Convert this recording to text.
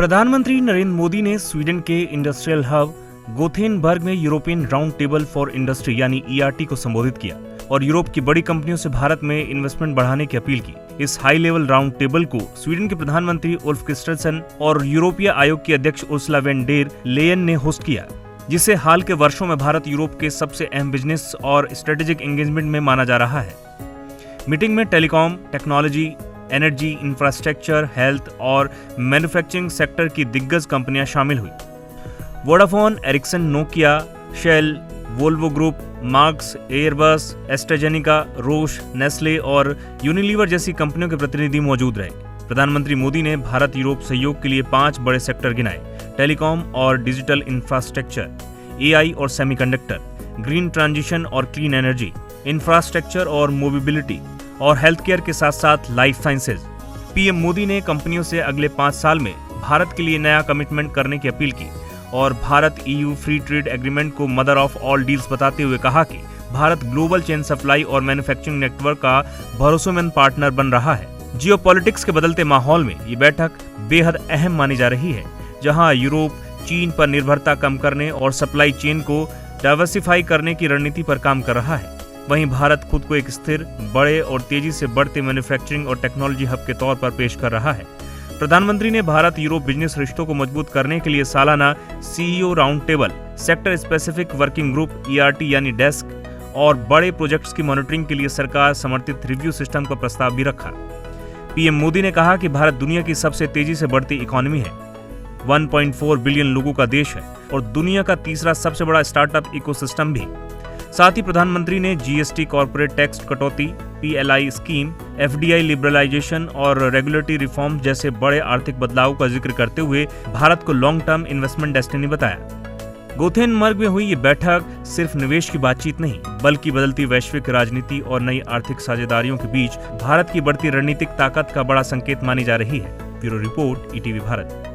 प्रधानमंत्री नरेंद्र मोदी ने स्वीडन के इंडस्ट्रियल हब गोथेनबर्ग में European round table for industry यानी ERT को संबोधित किया और यूरोप की बड़ी कंपनियों से भारत में इन्वेस्टमेंट बढ़ाने की अपील की। इस हाई लेवल राउंड टेबल को स्वीडन के प्रधानमंत्री उल्फ क्रिस्टरसन और यूरोपीय आयोग की अध्यक्ष उर्सुला वॉन डेर लेयन ने होस्ट किया, जिसे हाल के वर्षों में भारत यूरोप के सबसे अहम बिजनेस और स्ट्रेटेजिक एंगेजमेंट में माना जा रहा है। मीटिंग में telecom, technology, energy, infrastructure, health और मैन्युफैक्चरिंग सेक्टर की दिग्गज कंपनियां शामिल हुई। Vodafone, Ericsson, Nokia, Shell, Volvo group, Marks, Airbus, AstraZeneca, Roche, Nestle और यूनिलीवर जैसी कंपनियों के प्रतिनिधि मौजूद रहे। प्रधानमंत्री मोदी ने भारत यूरोप सहयोग के लिए 5 बड़े सेक्टर गिनाए: टेलीकॉम और डिजिटल इंफ्रास्ट्रक्चर, AI और सेमीकंडक्टर, ग्रीन ट्रांजिशन और क्लीन एनर्जी, इंफ्रास्ट्रक्चर और मोबिलिटी और हेल्थ केयर के साथ साथ लाइफ साइंसेज। पीएम मोदी ने कंपनियों से अगले 5 साल में भारत के लिए नया कमिटमेंट करने की अपील की और Bharat EU free trade agreement को मदर ऑफ ऑल डील्स बताते हुए कहा कि भारत ग्लोबल चेन सप्लाई और मैन्युफैक्चरिंग नेटवर्क का भरोसेमंद पार्टनर बन रहा है। जियोपॉलिटिक्स के बदलते माहौल में ये बैठक बेहद अहम मानी जा रही है, जहां यूरोप चीन पर निर्भरता कम करने और सप्लाई चेन को डाइवर्सिफाई करने की रणनीति पर काम कर रहा है। वहीं भारत खुद को एक स्थिर, बड़े और तेजी से बढ़ते मैन्युफैक्चरिंग और टेक्नोलॉजी हब के तौर पर पेश कर रहा है। प्रधानमंत्री ने भारत यूरोप बिजनेस रिश्तों को मजबूत करने के लिए सालाना CEO round table, sector specific working group ERT यानी डेस्क और बड़े प्रोजेक्ट्स की मॉनिटरिंग के लिए सरकार समर्थित रिव्यू सिस्टम का प्रस्ताव भी रखा। पीएम मोदी ने कहा कि भारत दुनिया की सबसे तेजी से बढ़ती इकोनॉमी है, 1.4 बिलियन लोगों का देश है और दुनिया का तीसरा सबसे बड़ा स्टार्टअप इकोसिस्टम भी। साथ ही प्रधानमंत्री ने GST, कॉर्पोरेट टैक्स कटौती, PLI स्कीम, FDI लिबरलाइजेशन और रेगुलेटरी रिफॉर्म जैसे बड़े आर्थिक बदलाव का जिक्र करते हुए भारत को लॉन्ग टर्म इन्वेस्टमेंट डेस्टिनी बताया। गोथेनबर्ग में हुई ये बैठक सिर्फ निवेश की बातचीत नहीं, बल्कि बदलती वैश्विक राजनीति और नई आर्थिक साझेदारियों के बीच भारत की बढ़ती रणनीतिक ताकत का बड़ा संकेत मानी जा रही है। Bureau report, ETV Bharat.